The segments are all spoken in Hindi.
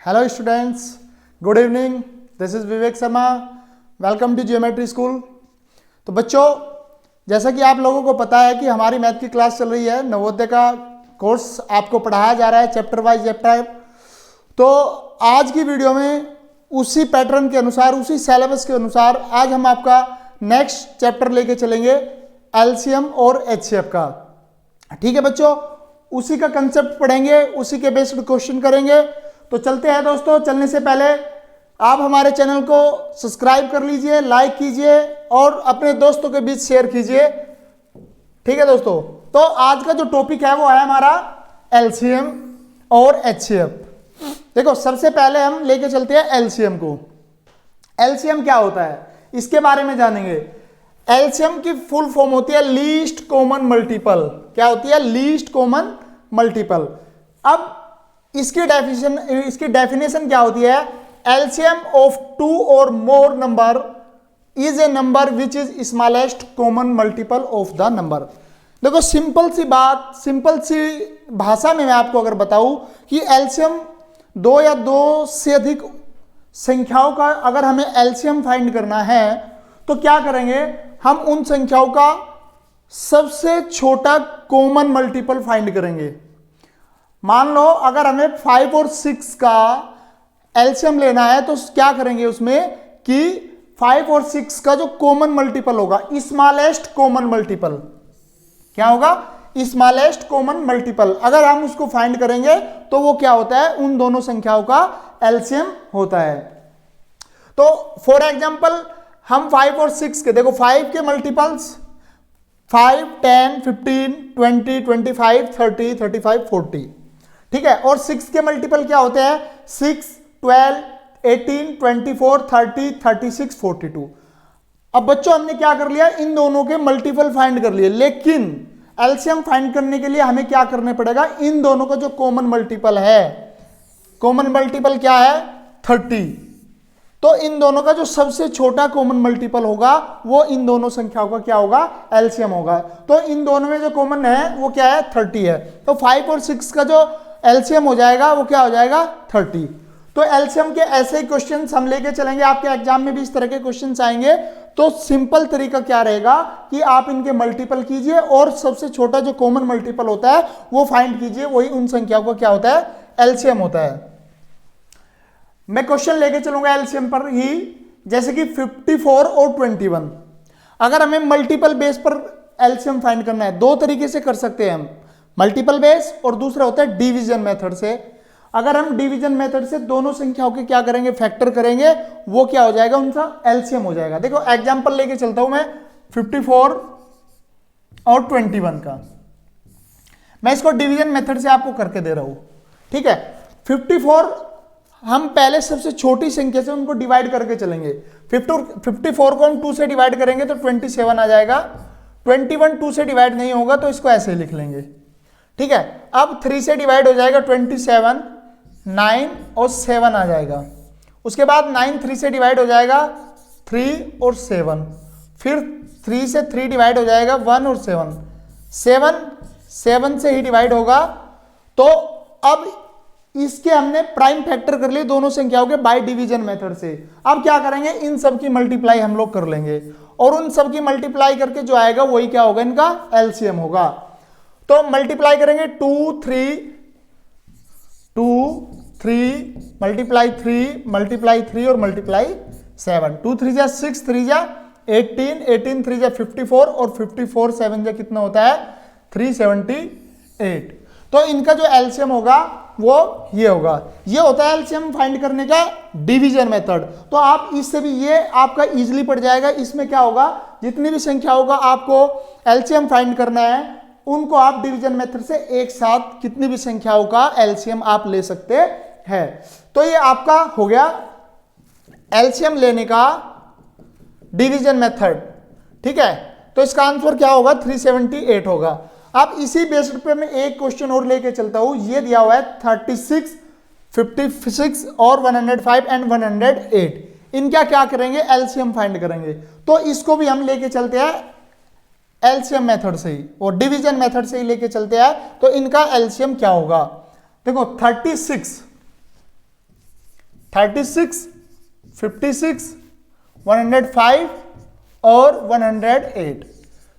Hello students, good evening. This is Vivek Sharma. Welcome to geometry school. तो बच्चों, जैसा कि आप लोगों को पता है कि हमारी मैथ की क्लास चल रही है, नवोदय का कोर्स आपको पढ़ाया जा रहा है चैप्टर वाइज चैप्टर। तो आज की वीडियो में उसी पैटर्न के अनुसार, उसी सिलेबस के अनुसार आज हम आपका नेक्स्ट चैप्टर लेके चलेंगे एलसीएम और एचसीएफ का। ठीक है बच्चों, उसी का कंसेप्ट पढ़ेंगे, उसी के बेस्ड क्वेश्चन करेंगे। तो चलते हैं दोस्तों। चलने से पहले आप हमारे चैनल को सब्सक्राइब कर लीजिए, लाइक कीजिए और अपने दोस्तों के बीच शेयर कीजिए। ठीक है दोस्तों, तो आज का जो टॉपिक है वो है हमारा एलसीएम और एचसीएफ। देखो, सबसे पहले हम लेके चलते हैं एलसीएम को। एलसीएम क्या होता है इसके बारे में जानेंगे। एलसीएम की फुल फॉर्म होती है लीस्ट कॉमन मल्टीपल। क्या होती है? Least common multiple. अब इसकी डेफिनेशन क्या होती है? एलसीएम ऑफ टू और मोर number is a number which is smallest common multiple of the number. देखो, सिंपल सी बात, सिंपल सी भाषा में मैं आपको अगर बताऊं कि एलसीएम दो या दो से अधिक संख्याओं का अगर हमें एलसीएम फाइंड करना है तो क्या करेंगे? हम उन संख्याओं का सबसे छोटा कॉमन मल्टीपल फाइंड करेंगे। मान लो अगर हमें 5 और 6 का एलसीएम लेना है तो क्या करेंगे उसमें कि 5 और 6 का जो कॉमन मल्टीपल होगा, स्मॉलेस्ट कॉमन मल्टीपल, क्या होगा? Smallest common multiple. अगर हम उसको फाइंड करेंगे तो वो क्या होता है? उन दोनों संख्याओं का एलसीएम होता है। तो फॉर एग्जांपल हम 5 और 6 के, देखो 5 के मल्टीपल्स 5, 10, 15, 20, 25, 30, 35, 40। ठीक है। और 6 के मल्टीपल क्या होते हैं? 6, 12, 18, 24, 30, 36, 42। अब बच्चों हमने क्या कर लिया? इन दोनों के मल्टीपल फाइंड कर लिए, लेकिन एलसीएम फाइंड करने के लिए हमें क्या करने पड़ेगा? इन दोनों का जो कॉमन मल्टीपल है, कॉमन मल्टीपल क्या है? 30। तो इन दोनों का जो सबसे छोटा कॉमन मल्टीपल होगा वो इन दोनों संख्याओं का क्या होगा? एलसीएम होगा। तो इन दोनों में जो कॉमन है वो क्या है? 30 है। तो 5 और 6 का जो एलसीएम हो जाएगा वो क्या हो जाएगा? 30। तो एलसीएम के ऐसे ही क्वेश्चंस हम लेके चलेंगे, आपके एग्जाम में भी इस तरह के क्वेश्चंस आएंगे। तो सिंपल तरीका क्या रहेगा कि आप इनके मल्टीपल कीजिए और सबसे छोटा जो कॉमन मल्टीपल होता है वो फाइंड कीजिए, वही उन संख्याओं का क्या होता है? एलसीएम होता है। मैं क्वेश्चन लेके चलूंगा एलसीएम पर ही, जैसे कि 54 और 21। अगर हमें मल्टीपल बेस पर एलसीएम फाइंड करना है, दो तरीके से कर सकते हैं हम, मल्टीपल बेस और दूसरा होता है डिवीजन मेथड से। अगर हम डिवीजन मेथड से दोनों संख्याओं के क्या करेंगे? फैक्टर करेंगे, वो क्या हो जाएगा? उनका एलसीएम हो जाएगा। देखो एग्जांपल लेके चलता हूं मैं 54 और 21 का। मैं इसको डिवीजन मेथड से आपको करके दे रहा हूं। ठीक है। 54 हम पहले सबसे छोटी संख्या से उनको डिवाइड करके चलेंगे। 54 को हम 2 से डिवाइड करेंगे तो 27 आ जाएगा। 21 2 से डिवाइड नहीं होगा तो इसको ऐसे लिख लेंगे। ठीक है। अब 3 से डिवाइड हो जाएगा 27, 9 और 7 आ जाएगा। उसके बाद 9 3 से डिवाइड हो जाएगा 3 और 7। फिर 3 से 3 डिवाइड हो जाएगा 1 और 7। 7 से ही डिवाइड होगा। तो अब इसके हमने प्राइम फैक्टर कर लिए दोनों संख्याओं के बाय डिवीजन मेथड से। अब क्या करेंगे? इन सब की मल्टीप्लाई हम लोग कर लेंगे और उन सब की मल्टीप्लाई करके जो आएगा वही क्या होगा? इनका एलसीएम होगा। तो मल्टीप्लाई करेंगे 2, 3 मल्टीप्लाई 3 मल्टीप्लाई 3 और मल्टीप्लाई 7। 2 3 जा 6, 3 जा 18, 18 3 जा 54 और 54 7 जा कितना होता है? 378। तो इनका जो एलसीएम होगा वो ये होगा। ये होता है एलसीएम फाइंड करने का डिवीजन मेथड। तो आप इससे भी ये आपका इजीली पड़ जाएगा। इसमें क्या होगा? जितनी भी संख्या होगा आपको एलसीएम फाइंड करना है, उनको आप डिवीजन मेथड से एक साथ कितनी भी संख्याओं का एलसीएम आप ले सकते हैं। तो ये आपका हो गया एलसीएम लेने का डिवीजन मेथड। ठीक है। तो इसका आंसर क्या होगा? 378 होगा। अब इसी बेस्ड पे मैं एक क्वेश्चन और लेके चलता हूं। ये दिया हुआ है 36, 56 और 105 एंड 108। इनका क्या करेंगे? एलसीएम फाइंड करेंगे। तो इसको भी हम लेके चलते हैं एलसीएम मेथड से ही और डिवीजन मेथड से ही लेके चलते हैं। तो इनका एलसीएम क्या होगा? देखो 36 36, 56, 105 और 108।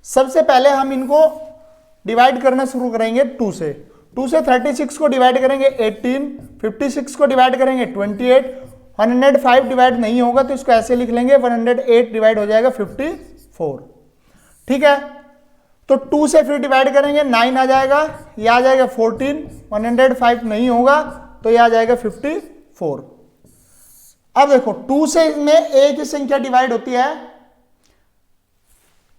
सबसे पहले हम इनको डिवाइड करना शुरू करेंगे 2 से। 2 से 36 को डिवाइड करेंगे 18, 56 को डिवाइड करेंगे 28, 105 डिवाइड नहीं होगा तो इसको ऐसे लिख लेंगे, 108 डिवाइड हो जाएगा 54। ठीक है, तो 2 से फिर डिवाइड करेंगे 9 आ जाएगा, ये आ जाएगा 14, 105 नहीं होगा तो ये आ जाएगा 54। अब देखो 2 से में एक ही संख्या डिवाइड होती है,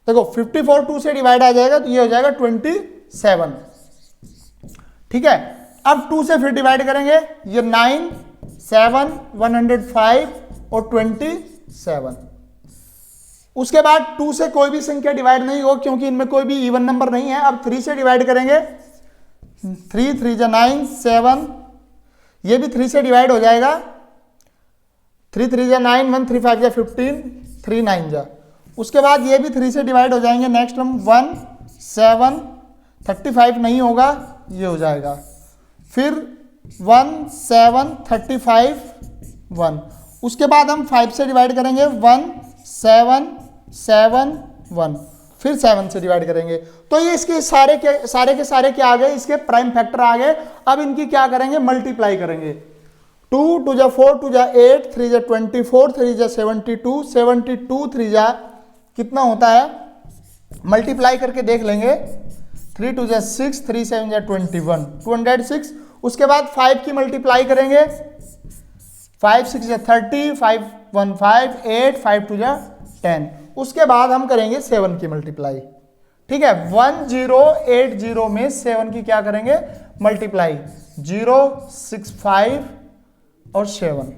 देखो 54 2 से डिवाइड आ जाएगा तो ये हो जाएगा 27। ठीक है, अब 2 से फिर डिवाइड करेंगे, ये 9, 7, 105 और 27। उसके बाद 2 से कोई भी संख्या डिवाइड नहीं हो क्योंकि इनमें कोई भी इवन नंबर नहीं है। अब 3 से डिवाइड करेंगे, 3 3 जा 9, 7, ये भी 3 से डिवाइड हो जाएगा, 3 3 जा 9, 1 3 5 जा 15, 3 9 जा। उसके बाद ये भी 3 से डिवाइड हो जाएंगे, नेक्स्ट हम 1 7, 35 नहीं होगा, ये हो जाएगा, फिर 1 7 35 1। उसके बाद हम 5 से डिवाइड करेंगे, 1 7 7 1, फिर 7 से डिवाइड करेंगे। तो ये इसके सारे के सारे क्या आ गए, इसके प्राइम फैक्टर आ गए। अब इनकी क्या करेंगे, मल्टीप्लाई करेंगे। 2 2 जा 4, 2 जा 8, 3 जा 24, 3 जा 72, 72 3 जा कितना होता है, मल्टीप्लाई करके देख लेंगे, 3 2 जा 6, 3 7 जा 21, 206। उसके बाद 5 की मल्टीप्लाई करेंगे, 5 6 जा 30, 5 1 5 8, 5 2 जा 10। उसके बाद हम करेंगे 7 की मल्टीप्लाई। ठीक है, 1080 में 7 की क्या करेंगे, मल्टीप्लाई, 0 6 5 और 7।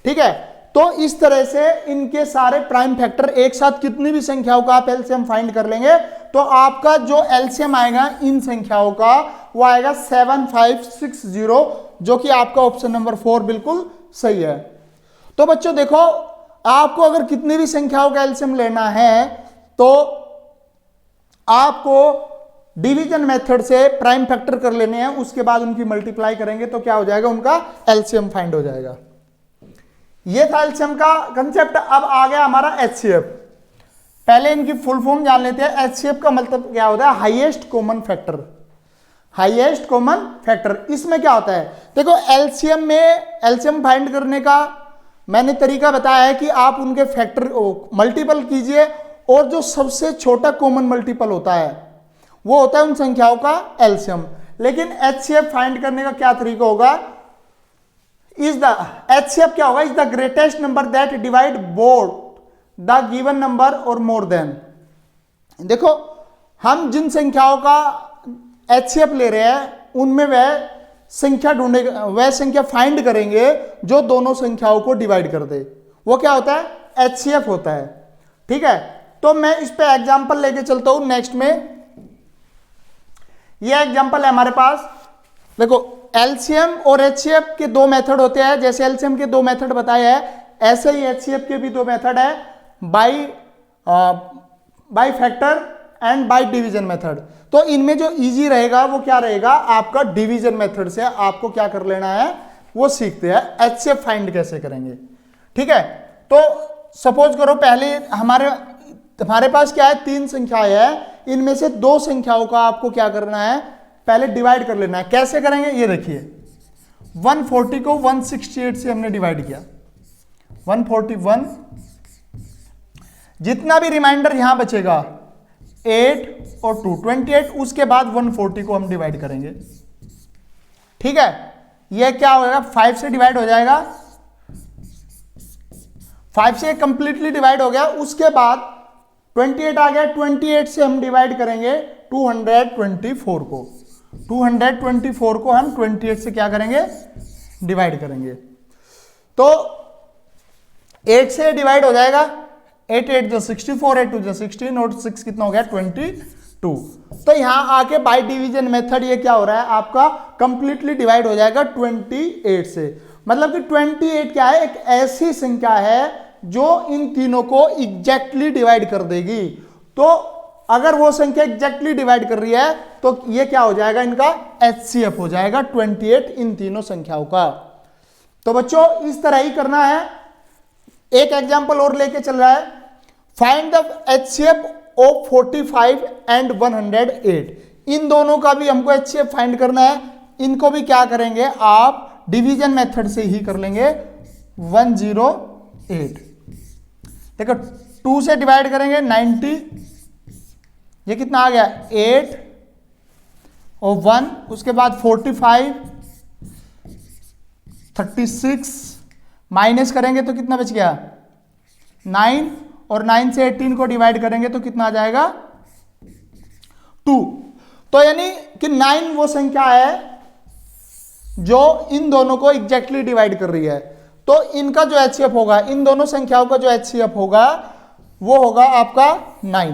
ठीक है, तो इस तरह से इनके सारे प्राइम फैक्टर एक साथ कितनी भी संख्याओं का आप एलसीएम फाइंड कर लेंगे तो आपका जो एलसीएम आएगा इन संख्याओं का वो आएगा 7560, जो कि आपका ऑप्शन नंबर 4 बिल्कुल सही है। तो बच्चों देखो, आपको अगर कितनी भी संख्याओं का एलसीएम लेना है तो आपको डिवीजन मेथड से प्राइम फैक्टर कर लेने हैं, उसके बाद उनकी मल्टीप्लाई करेंगे तो क्या हो जाएगा, उनका एलसीएम फाइंड हो जाएगा। ये था एलसीएम का कंसेप्ट। अब आ गया हमारा एचसीएफ। पहले इनकी फुल फॉर्म जान लेते हैं। एचसीएफ का मतलब क्या होता है, highest common factor. Highest common factor, इसमें क्या होता है, देखो एलसीएम में एलसीएम फाइंड करने का मैंने तरीका बताया है कि आप उनके फैक्टर मल्टीपल कीजिए और जो सबसे छोटा कॉमन मल्टीपल होता है वो होता है उन संख्याओं का एलसीएम। लेकिन एचसीएफ फाइंड करने का क्या तरीका होगा, इज द एचसीएफ क्या होगा, is the greatest number that divide both the given number और मोर देन। देखो हम जिन संख्याओं का एचसीएफ ले रहे हैं उनमें वह संख्या ढूंढेगा, वह संख्या फाइंड करेंगे जो दोनों संख्याओं को डिवाइड कर दे, वो क्या होता है, एचसीएफ होता है। ठीक है, तो मैं इस पे एग्जांपल लेके चलता हूं नेक्स्ट में। ये एग्जांपल है हमारे पास, देखो एलसीएम और एचसीएफ के दो मेथड होते हैं। जैसे एलसीएम के दो मेथड बताए हैं ऐसे ही एचसीएफ के भी दो मेथड है, by factor and by division method. तो इनमें जो इजी रहेगा वो क्या रहेगा, आपका डिवीजन मेथड से आपको क्या कर लेना है वो सीखते हैं एचसीएफ फाइंड कैसे करेंगे। ठीक है, तो सपोज करो पहले हमारे पास क्या है, 3 संख्याएं है, इनमें से 2 संख्याओं का आपको क्या करना है, पहले डिवाइड कर लेना है। कैसे करेंगे ये देखिए, 140 को 168 से हमने डिवाइड किया, 141, जितना भी रिमाइंडर यहां बचेगा 8 और 2 28, उसके बाद 140 को हम डिवाइड करेंगे। ठीक है, यह क्या होगा, 5 से डिवाइड हो जाएगा, 5 से कंप्लीटली डिवाइड हो गया। उसके बाद 28 आ गया, 28 से हम डिवाइड करेंगे 224 को, 224 को हम 28 से क्या करेंगे, डिवाइड करेंगे। तो 8 से डिवाइड हो जाएगा, 8 8 जो 64, 8 2 जो 16 और 6 कितना हो गया 22। तो यहां आके बाय डिवीजन मेथड ये क्या हो रहा है, आपका कंप्लीटली डिवाइड हो जाएगा 28 से। मतलब कि 28 क्या है, एक ऐसी संख्या है जो इन तीनों को एग्जैक्टली डिवाइड कर देगी। तो अगर वो संख्या एग्जैक्टली डिवाइड कर रही है तो ये क्या हो जाएगा, इनका एचसीएफ हो जाएगा 28 इन तीनों संख्याओं का। तो बच्चों इस तरह ही करना है। एक एग्जाम्पल और लेके चल रहा है, find the HCF of 45 and 108। इन दोनों का भी हमको HCF फाइंड करना है। इनको भी क्या करेंगे आप डिवीजन मेथड से ही कर लेंगे। 108 देखो 2 से डिवाइड करेंगे 90, ये कितना आ गया 8 और 1, उसके बाद 45 36 माइनस करेंगे तो कितना बच गया 9, और 9 से 18 को डिवाइड करेंगे तो कितना आ जाएगा 2। तो यानी कि 9 वो संख्या है जो इन दोनों को एग्जैक्टली डिवाइड कर रही है। तो इनका जो HCF होगा, इन दोनों संख्याओं का जो HCF होगा वो होगा आपका 9।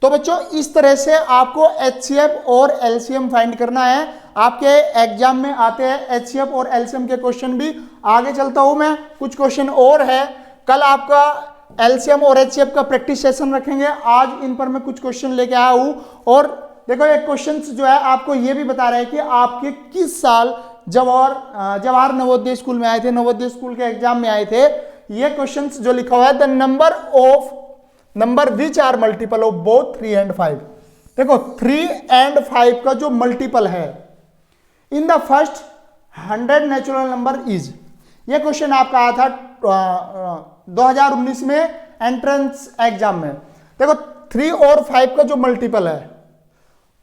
तो बच्चों इस तरह से आपको HCF और LCM फाइंड करना है। आपके एग्जाम में आते हैं HCF और LCM के क्वेश्चन भी। आगे चलता हूं मैं, कुछ क्वेश्चन और है। कल आपका LCM और HCF का प्रैक्टिस सेशन रखेंगे। आज इन पर मैं कुछ क्वेश्चन लेके आया हूं। और देखो ये क्वेश्चन जो है आपको ये भी बता रहे हैं कि आपके किस साल जवाहर नवोदय स्कूल में आए थे, नवोदय स्कूल के एग्जाम में आए थे। ये क्वेश्चन जो लिखा हुआ है, the number which are multiple of both 3 and 5। देखो 3 and 5 का जो मल्टीपल है in the first 100 natural number is. ये क्वेश्चन आपका आया था 2019 में एंट्रेंस एग्जाम में। देखो 3 और 5 का जो मल्टीपल है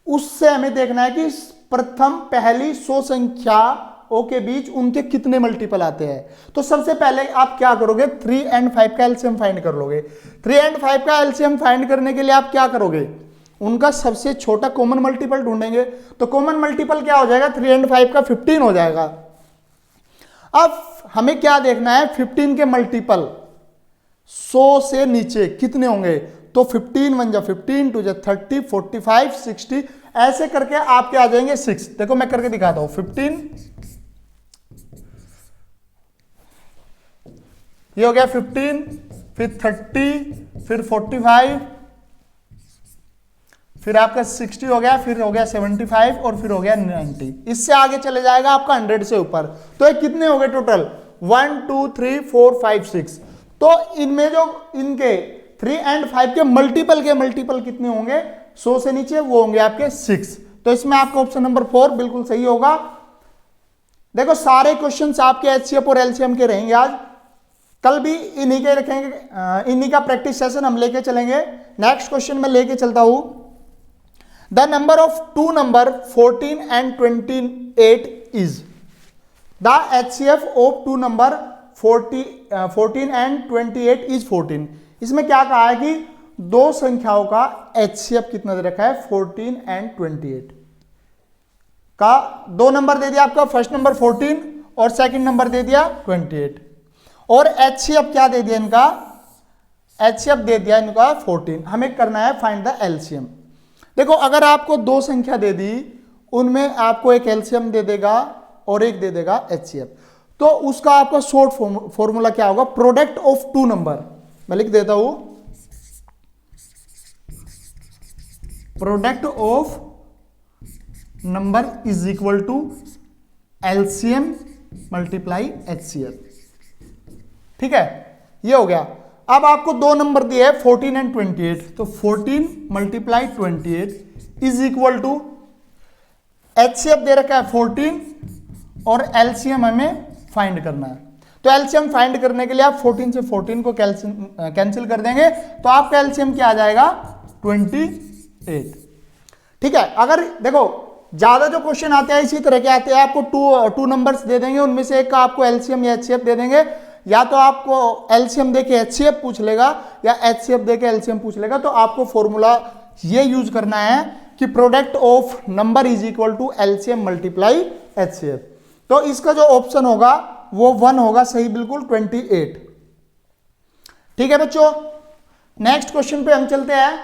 उससे हमें देखना है कि प्रथम पहली 100 संख्याओं के बीच उनके कितने मल्टीपल आते हैं। तो सबसे पहले आप क्या करोगे, 3 and 5 का एलसीएम फाइंड कर लोगे। 3 and 5 का एलसीएम फाइंड करने के लिए आप क्या करोगे, उनका सबसे छोटा कॉमन मल्टीपल ढूंढेंगे। तो कॉमन मल्टीपल क्या हो जाएगा, 3 and 5 का 15 हो जाएगा। अब हमें क्या देखना है, 15 के मल्टीपल 100 से नीचे कितने होंगे। तो 15 1 जा 15, 2 जा 30, 45, 60 ऐसे करके आपके आ जाएंगे 6। देखो मैं करके दिखाता हूं, 15 ये हो गया 15, फिर 30, फिर 45, फिर आपका 60 हो गया, फिर हो गया 75 और फिर हो गया 90। इससे आगे चले जाएगा आपका 100 से ऊपर। तो ये कितने हो गए टोटल, 1 2 3 4 5 6। तो इनमें जो इनके 3 and 5 के मल्टीपल कितने होंगे, 100 से नीचे वो होंगे आपके 6। तो इसमें आपका ऑप्शन नंबर 4 बिल्कुल सही होगा। देखो सारे क्वेश्चंस आपके एचसीएफ और एलसीएम के रहेंगे आज, कल भी इन्हीं के रखेंगे, इन्हीं का प्रैक्टिस सेशन हम लेके चलेंगे। नेक्स्ट क्वेश्चन में लेके चलता हूं, the number of 2 number 14 and 28 is. The HCF of 2 number 14 and 28 is 14। इसमें क्या कहा है कि दो संख्याओं का एचसीएफ कितना दे रखा है, 14 and 28 का दो नंबर दे दिया आपका, फर्स्ट नंबर 14 और सेकंड नंबर दे दिया 28, और एचसीएफ क्या दे दिया इनका, एचसीएफ दे दिया इनका 14। हमें करना है फाइंड द एलसीएम। देखो अगर आपको दो संख्या दे दी, उनमें आपको एक एलसीएम दे देगा और एक दे देगा एचसीएफ, तो उसका आपका शॉर्ट फॉर्मूला क्या होगा, प्रोडक्ट ऑफ 2 नंबर। मैं लिख देता हूं, product of number is equal to LCM multiply HCF. ठीक है, ये हो गया। अब आपको दो नंबर दिए हैं 14 and 28, तो 14 multiply 28 is equal to HCF दे रखा है 14 और एलसीएम हमें फाइंड करना है। तो एलसीएम फाइंड करने के लिए आप 14 से 14 को कैंसिल कर देंगे, तो आपका एलसीएम क्या आ जाएगा, 28। ठीक है, अगर देखो ज्यादा जो क्वेश्चन आते हैं इसी तरह के आते हैं, आपको टू नंबर्स दे देंगे, उनमें से एक का आपको एलसीएम या एचसीएफ दे देंगे, या तो आपको एलसीएम देके एचसीएफ पूछ लेगा या एचसीएफ देके एलसीएम पूछ लेगा। तो आपको फॉर्मूला ये यूज करना है कि product of number is equal to LCM multiply HCF. तो इसका जो ऑप्शन होगा वो 1 होगा, सही बिल्कुल, 28। ठीक है बच्चों, नेक्स्ट क्वेश्चन पे हम चलते हैं।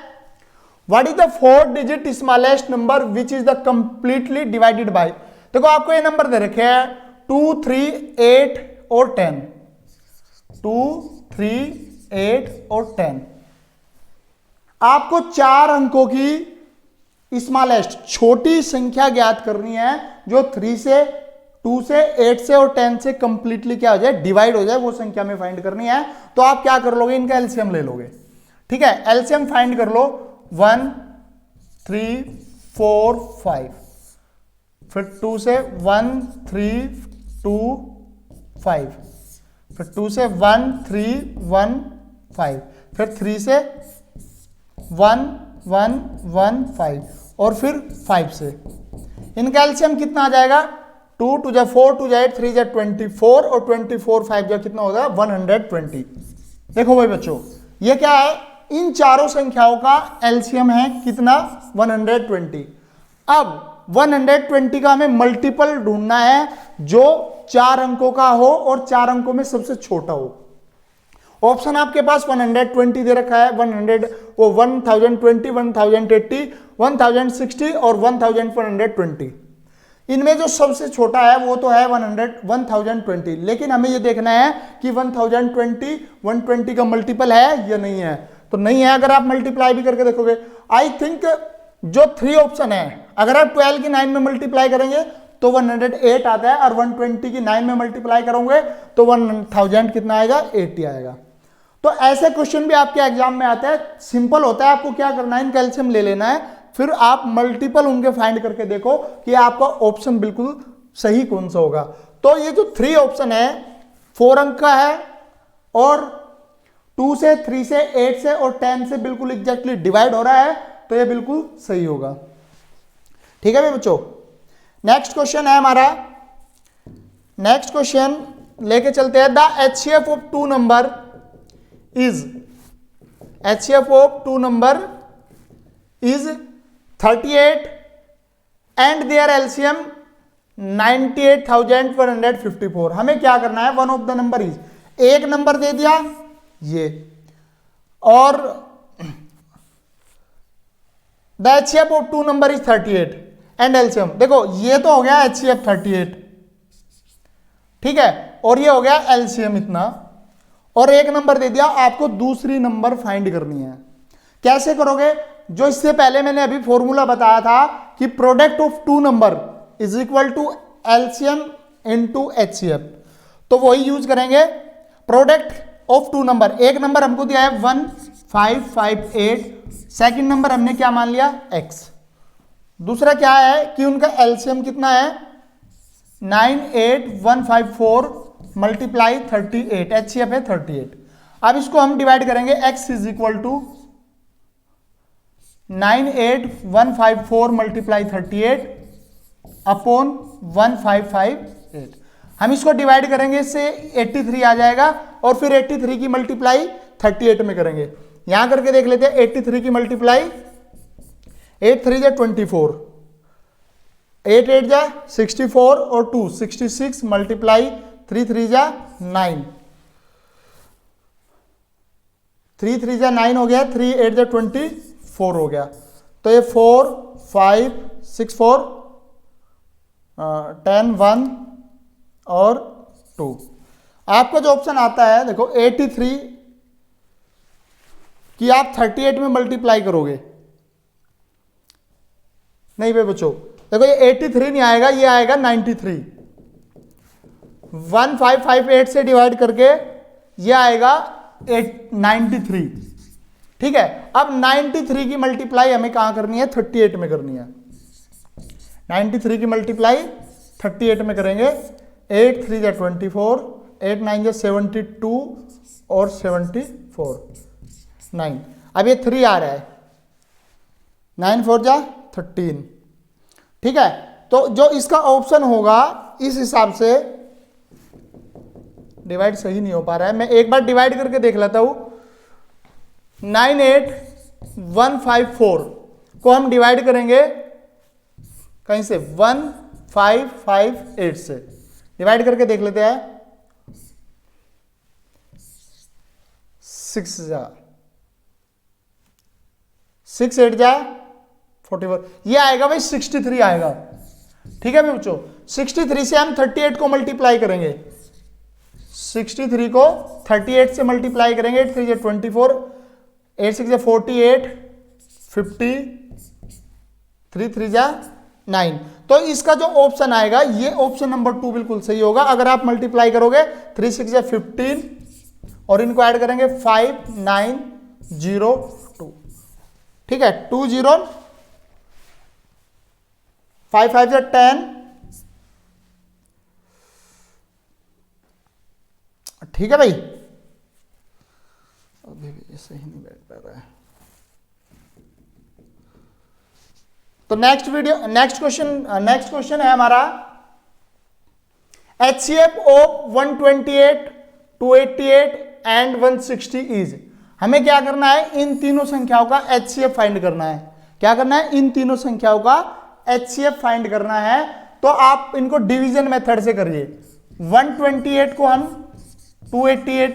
What is the 4 digit smallest number which is the completely divided by. देखो आपको ये नंबर दे रखे हैं 2 3 8 और 10, 2 3 8 और 10। आपको 4 अंकों की स्मॉलेस्ट छोटी संख्या ज्ञात करनी है जो 3 से 2 से 8 से और 10 से कंप्लीटली क्या हो जाए, डिवाइड हो जाए, वो संख्या में फाइंड करनी है। तो आप क्या कर लोगे, इनका एलसीएम ले लोगे। ठीक है, एलसीएम फाइंड कर लो 1 3 4 5, फिर 2 से 1 3 2 5, फिर 2 से 1 3 1 5, फिर 3 से 1 1 1 5 और फिर 5 से। इनका एलसीएम कितना आ जाएगा, 2 2 जा 4 2 जा 8 3 जा 24 और 24 5 जा कितना होगा 120। देखो भाई बच्चों, ये क्या है, इन चारों संख्याओं का एलसीएम है कितना 120। अब 120 का हमें मल्टीपल ढूंढना है जो 4 अंकों का हो और 4 अंकों में सबसे छोटा हो। ऑप्शन आपके पास 120 दे रखा है, 100 वो 1020 1080 1060 और 1120। इनमें जो सबसे छोटा है वो तो है 1020, लेकिन हमें ये देखना है कि 1020 120 का मल्टीपल है या नहीं है। तो नहीं है, अगर आप मल्टीप्लाई भी करके देखोगे, आई थिंक जो 3 ऑप्शन है, अगर आप 12 की 9 में मल्टीप्लाई करेंगे तो 108 आता है, और 120 की 9 में मल्टीप्लाई करोगे तो 1000 कितना आएगा 80 आएगा। तो ऐसे क्वेश्चन भी आपके एग्जाम में आते हैं, सिंपल होता है, आपको क्या करना है, इनका एलसीएम ले लेना है, फिर आप मल्टीपल उनके फाइंड करके देखो कि आपका ऑप्शन बिल्कुल सही कौन सा होगा। तो ये जो 3 ऑप्शन है 4 अंक का है और 2 से 3 से 8 से और 10 से बिल्कुल एग्जैक्टली डिवाइड हो रहा है, तो ये बिल्कुल सही होगा। ठीक है बच्चों, नेक्स्ट क्वेश्चन है हमारा, नेक्स्ट क्वेश्चन लेके चलते हैं। The HCF of 2 number is, HCF of 2 number is 38 and their LCM 98,154। हमें क्या करना है, one of the number is, एक नंबर दे दिया ये, और the HCF of 2 number is 38 and LCM, देखो ये तो हो गया एचसीएफ 38, ठीक है, और ये हो गया एलसीएम इतना, और एक नंबर दे दिया, आपको दूसरी नंबर फाइंड करनी है। कैसे करोगे, जो इससे पहले मैंने अभी फॉर्मूला बताया था कि product of 2 number is equal to LCM into HCF, तो वही यूज करेंगे। प्रोडक्ट ऑफ 2 नंबर, एक नंबर हमको दिया है 1558, सेकंड नंबर हमने क्या मान लिया x, दूसरा क्या है कि उनका एलसीएम कितना है 98154 मल्टीप्लाई 38, एचसीएफ है 38। अब इसको हम डिवाइड करेंगे, x is equal to 98154 multiply 38 upon 1558। हम इसको डिवाइड करेंगे, इससे 83 आ जाएगा, और फिर 83 की मल्टीप्लाई 38 में करेंगे। यहां करके देख लेते हैं, 83 की मल्टीप्लाई 8 3 जा 24, 8 8 जा 64 और 2 66 मल्टीप्लाई 3 3 जा 9, 3 3 जा 9 हो गया, 3 8 जा 24 हो गया। तो ये 4 5 6 4 10 1 और 2। आपका जो ऑप्शन आता है देखो 83 कि आप 38 में मल्टीप्लाई करोगे, नहीं भाई बच्चों, देखो ये 83 नहीं आएगा, ये आएगा 93। 1558 से डिवाइड करके ये आएगा 93। ठीक है, अब 93 की मल्टीप्लाई हमें कहां करनी है, 38 में करनी है। 93 की मल्टीप्लाई 38 में करेंगे, 8 3 जा 24, 8 9 जा 72 और 74 9। अब ये 3 आ रहा है, 9 4 जा 13। ठीक है, तो जो इसका ऑप्शन होगा इस हिसाब से, डिवाइड सही नहीं हो पा रहा है, मैं एक बार डिवाइड करके देख लेता हूं। 98154 को हम डिवाइड करेंगे कहीं से, 1558 से डिवाइड करके देख लेते हैं। 6 जा 6 8 जा 44, ये आएगा भाई 63 आएगा। ठीक है बच्चों, 63 से हम 38 को मल्टीप्लाई करेंगे, 63 को 38 से मल्टीप्लाई करेंगे, 8 3 24, 8 6 48, 50, 3 3 9। तो इसका जो ऑप्शन आएगा ये ऑप्शन नंबर 2 बिल्कुल सही होगा। अगर आप मल्टीप्लाई करोगे 3 6 या 15 और इनको ऐड करेंगे 5902, ठीक है, 20 5 5 या 10, ठीक है भाई, अभी भी सही नहीं बैठ पा रहा है। तो नेक्स्ट क्वेश्चन है हमारा HCF ऑफ 128 288 एंड 160 इज। हमें क्या करना है, इन तीनों संख्याओं का HCF फाइंड करना है। क्या करना है, इन तीनों संख्याओं का HCF फाइंड करना है। तो आप इनको डिवीजन मेथड से करिए। 128 को हम 288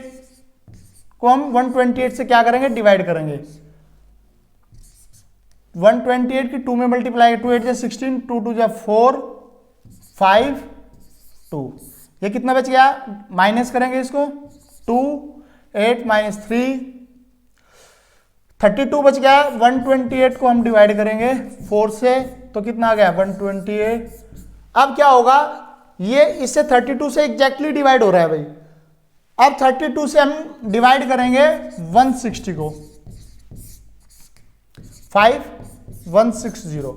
को हम 128 से क्या करेंगे, डिवाइड करेंगे। 128 की 2 में मल्टीप्लाई, 2 8 16, 2 2 4 5 2, ये कितना बच गया, माइनस करेंगे इसको, 2 8 -3 32 बच गया। 128 को हम डिवाइड करेंगे 4 से, तो कितना आ गया 128। अब क्या होगा, ये इससे 32 से एग्जैक्टली डिवाइड हो रहा है भाई। अब 32 से हम डिवाइड करेंगे 160 को, 5160।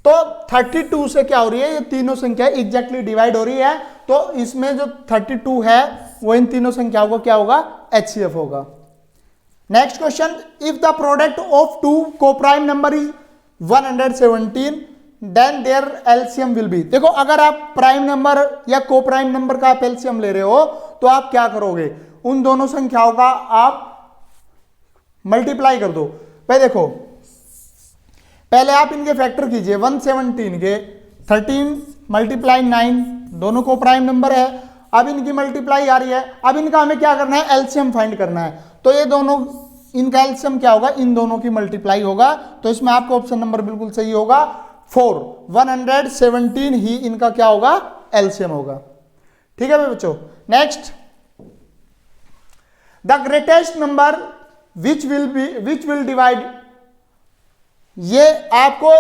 तो 32 से क्या हो रही है, ये तीनों संख्या एग्जैक्टली डिवाइड हो रही है। तो इसमें जो 32 है वो इन तीनों संख्याओं को क्या होगा, HCF होगा। Next question, if the product of two coprime number is 117 then their LCM will be. देखो, अगर आप प्राइम नंबर या कोप्राइम नंबर का आप एलसीएम ले रहे हो तो आप क्या करोगे, उन दोनों संख्याओं का आप मल्टीप्लाई कर दो। भाई देखो, पहले आप इनके फैक्टर कीजिए। 117 के 13 मल्टीप्लाई 9, दोनों को प्राइम नंबर है। अब इनकी मल्टीप्लाई आ रही है। अब इनका हमें क्या करना है, एलसीएम फाइंड करना है। तो ये दोनों, इनका एलसीएम क्या होगा, इन दोनों की मल्टीप्लाई होगा। तो इसमें आपका ऑप्शन नंबर बिल्कुल सही होगा 4। 117 ही इनका क्या होगा, एलसीएम होगा। ठीक है बच्चों। Next, the greatest number which will divide. ये आपको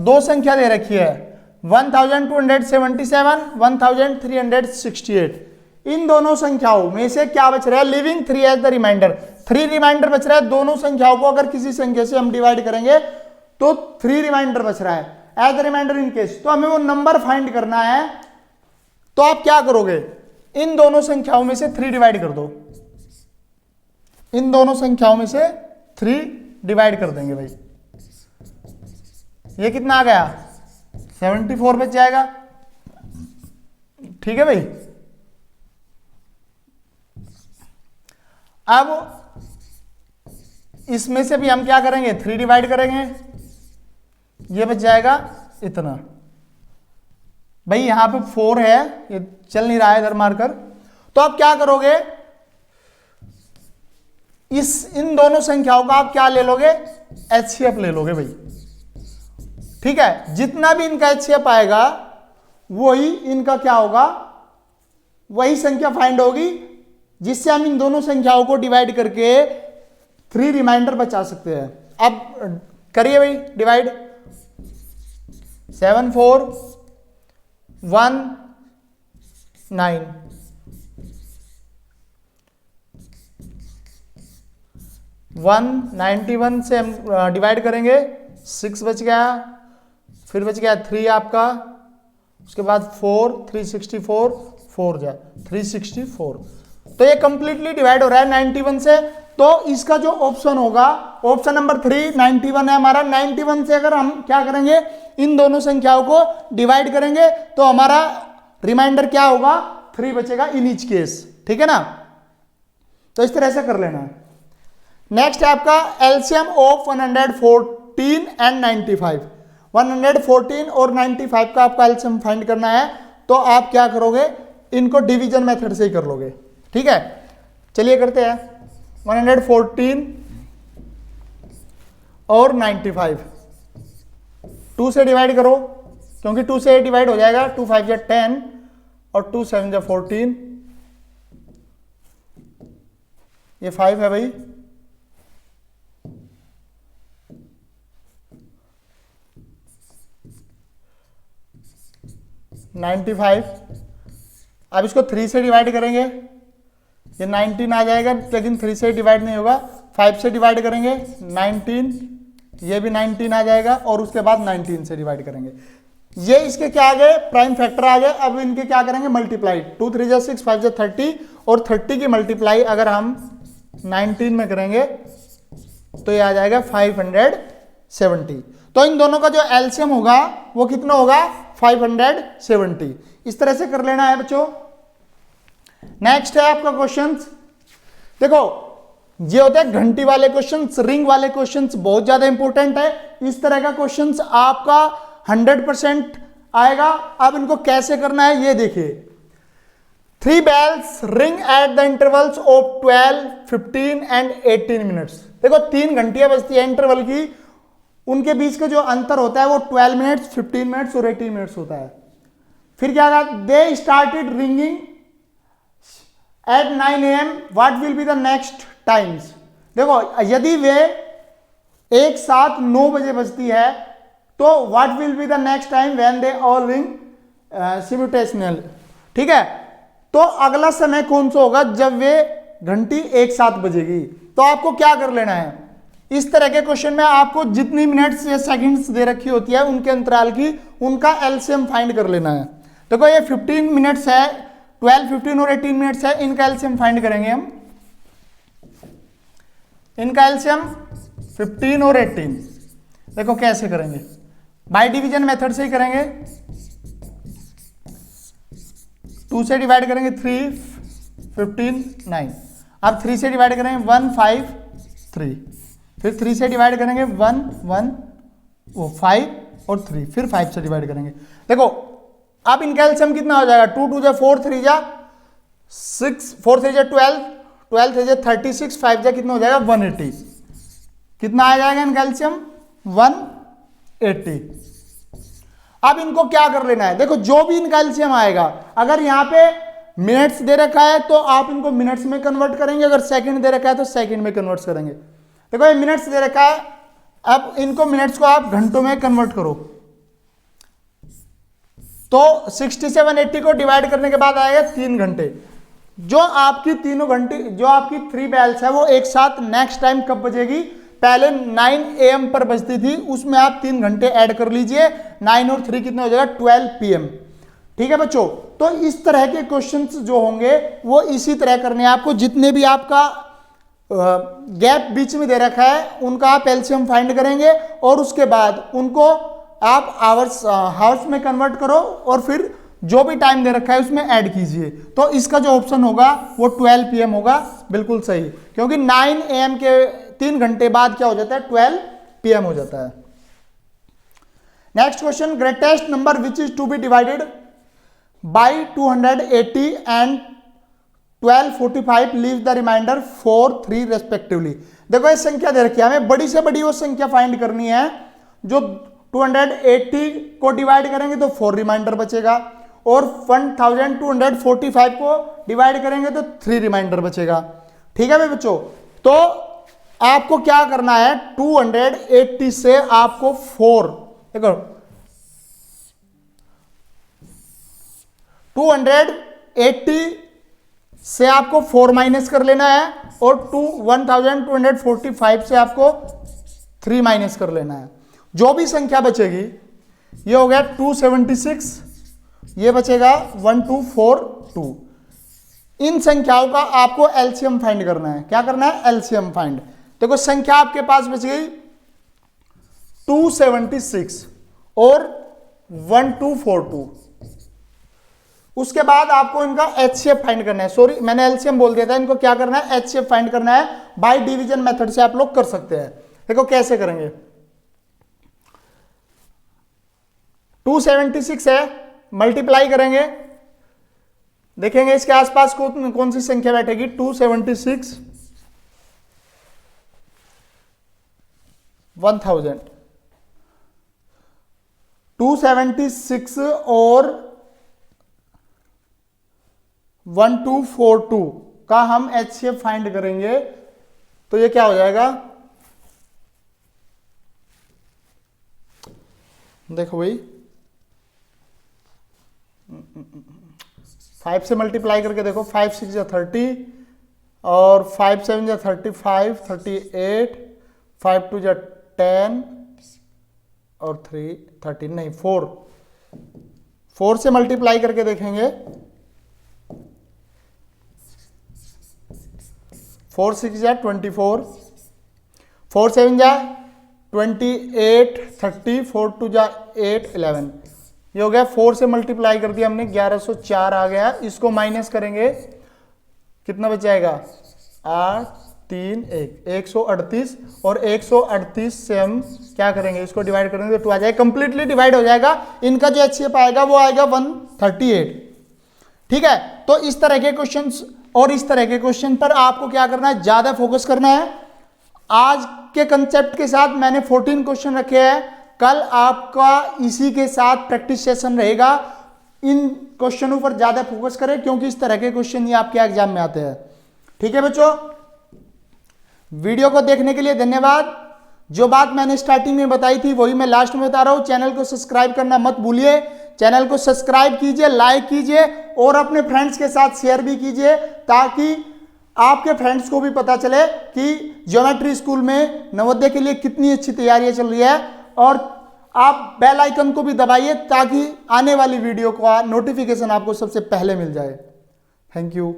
दो संख्या दे रखी है, 1277 1368। इन दोनों संख्याओं में से क्या बच रहा है, leaving 3 as the reminder. 3 reminder बच रहा है। दोनों संख्याओं को अगर किसी संख्या से हम डिवाइड करेंगे तो 3 रिमाइंडर बच रहा है as the reminder in case. तो हमें वो नंबर फाइंड करना है। तो आप क्या करोगे, इन दोनों संख्याओं में से 3 डिवाइड कर दो। इन दोनों संख्याओं में से 3 डिवाइड कर देंगे भाई। ये कितना आ गया, 74 बच जाएगा। ठीक है भाई। अब इसमें से भी हम क्या करेंगे, 3 डिवाइड करेंगे, ये बच जाएगा इतना। भाई यहां पे 4 है, ये चल नहीं रहा है इधर मारकर। तो आप क्या करोगे, इन दोनों संख्याओं का आप क्या ले लोगे, HCF ले लोगे भाई। ठीक है, जितना भी इनका HCF आएगा वही इनका क्या होगा, वही संख्या फाइंड होगी जिससे हम इन दोनों संख्याओं को डिवाइड करके 3 रिमाइंडर बचा सकते हैं। अब करिए भाई डिवाइड। 7 4 1 9, 191 से हम डिवाइड करेंगे, 6 बच गया। फिर बच गया 3 आपका, उसके बाद 4 364 4 जाए 364। तो ये कंप्लीटली डिवाइड हो रहा है 91 से। तो इसका जो ऑप्शन होगा, ऑप्शन नंबर 3 91 है हमारा। 91 से अगर हम क्या करेंगे, इन दोनों संख्याओं को डिवाइड करेंगे तो हमारा रिमाइंडर क्या होगा, 3 बचेगा इन ईच केस। ठीक है ना। तो इस तरह से कर लेना है। नेक्स्ट है आपका एलसीएम ऑफ 114 एंड 95। 114 और 95 का आपका एलसीएम फाइंड करना है। तो आप क्या करोगे, इनको डिवीजन मेथड से ही कर लोगे। ठीक है, चलिए करते हैं। 114 और 95 2 से डिवाइड करो, क्योंकि 2 से डिवाइड हो जाएगा। 2 5 या 10 और 2 7 या 14। ये 5 है भाई। 95। अब इसको 3 से डिवाइड करेंगे, ये 19 आ जाएगा, लेकिन 3 से डिवाइड नहीं होगा, 5 से डिवाइड करेंगे 19, ये भी 19 आ जाएगा, और उसके बाद 19 से डिवाइड करेंगे। ये इसके क्या आ गए, प्राइम फैक्टर आ गए। अब इनके क्या करेंगे, मल्टीप्लाई, 2 3 जा 6, 5 जा 30, और 30 की मल्टीप्लाई अगर हम 19 में करेंगे तो ये आ जाएगा 570। तो इन दोनों का जो एलसीएम होगा वो कितना होगा, 570। इस तरह से कर लेना है बच्चों। नेक्स्ट है आपका क्वेश्चंस। देखो ये होते हैं घंटी वाले क्वेश्चंस, रिंग वाले क्वेश्चंस बहुत ज्यादा इंपॉर्टेंट है। इस तरह का क्वेश्चंस आपका 100% आएगा। अब इनको कैसे करना है ये देखिए। 3 bells ring at the intervals of 12, 15 and 18 minutes। देखो 3 घंटियां बजती है इंटरवल की, उनके बीच का जो अंतर होता है वो 12 मिनट्स, 15 मिनट्स और 18 मिनट्स होता है। फिर क्या कहा, they started ringing at 9 AM, what will be the next times. देखो यदि वे एक साथ 9 बजे बजती है तो what will be the next time when they all ring simultaneously. ठीक है, तो अगला समय कौन सा होगा जब वे घंटी एक साथ बजेगी। तो आपको क्या कर लेना है, इस तरह के क्वेश्चन में आपको जितनी मिनट्स या सेकंड्स दे रखी होती है उनके अंतराल की, उनका एलसीएम फाइंड कर लेना है। देखो ये 15 मिनट्स है, 12, 15 और 18 मिनट्स है, इनका एलसीएम फाइंड करेंगे हम। इनका एलसीएम 15 और 18, देखो कैसे करेंगे, बाय डिवीजन मेथड से ही करेंगे। 2 से डिवाइड करेंगे 3, 15, 9। अब 3 से डिवाइड करेंगे 1, 5, 3। फिर 3 से डिवाइड करेंगे 1, 1, 5 और 3। फिर 5 से डिवाइड करेंगे। देखो अब इनका एलसीएम कितना हो जाएगा, 2 2 जा 4, 3 जा 6, 4 3 जा 12, 12 3 जा 36, 5 जा कितना हो जाएगा 180। कितना आ जाएगा इनका एलसीएम 180। अब इनको क्या कर लेना है, देखो जो भी इनका एलसीएम आएगा, अगर यहाँ पे मिनट्स दे रखा है तो आप इनको मिनट्स में कन्वर्ट करेंगे, अगर सेकंड दे रखा है तो सेकंड में कन्वर्ट करेंगे। देखो ये मिनट्स दे रखा है, अब इनको मिनट्स को आप घंटों में कन्वर्ट करो तो 67 80 को डिवाइड करने के बाद आएगा 3 घंटे। जो आपकी तीनों घंटे, जो आपकी 3 बेल्स है वो एक साथ नेक्स्ट टाइम कब बजेगी, पहले 9 AM पर बजती थी, उसमें आप 3 घंटे ऐड कर लीजिए, 9 और 3 कितना हो जाएगा 12 PM। ठीक है बच्चों, तो इस तरह के क्वेश्चंस जो होंगे वो इसी तरह करने हैं आपको। जितने भी आपका गैप बीच में दे रखा है उनका आप एलसीएम फाइंड करेंगे और उसके बाद उनको आप हावर्स में कन्वर्ट करो और फिर जो भी टाइम दे रखा है उसमें ऐड कीजिए। तो इसका जो ऑप्शन होगा वो 12 PM होगा, बिल्कुल सही, क्योंकि 9 AM के 3 घंटे बाद क्या हो जाता है 12 PM हो जाता है। Next question, greatest number which is to be divided by 280 and 1245 leave the reminder 4, 3 respectively. देखो ये संख्या दे रखी है, हमें बड़ी से बड़ी वो संख्या फाइंड करनी है। जो 280 को डिवाइड करेंगे तो 4 रिमाइंडर बचेगा, और 1245 को डिवाइड करेंगे तो 3 रिमाइंडर बचेगा। ठीक है भाई बच्चों, तो आपको क्या करना है, 280 से आपको 4, देखो 280 से आपको 4 माइनस कर लेना है, और 1245 से आपको 3 माइनस कर लेना है। जो भी संख्या बचेगी, ये हो गया 276, ये बचेगा 1242। इन संख्याओं का आपको एलसीएम फाइंड करना है। क्या करना है, एलसीएम फाइंड। देखो संख्या आपके पास बच गई 276 और 1242। उसके बाद आपको इनका एचसीएफ फाइंड करना है। सॉरी मैंने एलसीएम बोल दिया था, इनको क्या करना है, एचसीएफ फाइंड करना है। बाय डिवीजन मेथड से आप लोग कर सकते हैं। देखो कैसे करेंगे, 276 है, मल्टीप्लाई करेंगे, देखेंगे इसके आसपास कौन सी संख्या बैठेगी। 276 1000, 276 और 1242 का हम एचसीएफ फाइंड करेंगे तो ये क्या हो जाएगा, देखो भाई 5 से मल्टीप्लाई करके देखो, 5 6 या 30 और 5 7 या 35, 38, 5 2 या 10 और 3 13 नहीं 4 से मल्टीप्लाई करके देखेंगे, 4 6 या 24, 4 7 या 28, 30, 4 2 जा 8 11, ये हो गया। 4 से मल्टीप्लाई कर दिया हमने, 1104 आ गया। इसको माइनस करेंगे, कितना बच जाएगा? 8 3 1 138, और 138 से हम क्या करेंगे, इसको डिवाइड करेंगे तो 2 आ जाएगा, कंप्लीटली डिवाइड हो जाएगा। इनका जो HCF आएगा वो आएगा 138। ठीक है, तो इस तरह के क्वेश्चंस और इस तरह के क्वेश्चन पर आपको क्या करना है, ज्यादा फोकस करना है। आज के कंसेप्ट के साथ मैंने 14 क्वेश्चन रखे हैं, कल आपका इसी के साथ प्रैक्टिस सेशन रहेगा। इन क्वेश्चनों पर ज्यादा फोकस करें क्योंकि इस तरह के क्वेश्चन ही आपके एग्जाम में आते हैं। ठीक है बच्चों, वीडियो को देखने के लिए धन्यवाद। जो बात मैंने स्टार्टिंग में बताई थी वही मैं लास्ट में बता रहा हूं। चैनल को सब्सक्राइब करना मत भूलिए, चैनल को सब्सक्राइब कीजिए, लाइक कीजिए और अपने फ्रेंड्स के साथ शेयर भी कीजिए, ताकि आपके फ्रेंड्स को भी पता चले कि ज्योमेट्री स्कूल में नवोदय के लिए कितनी अच्छी तैयारियां चल रही है। और आप बेल आइकन को भी दबाइए ताकि आने वाली वीडियो का नोटिफिकेशन आपको सबसे पहले मिल जाए। Thank you.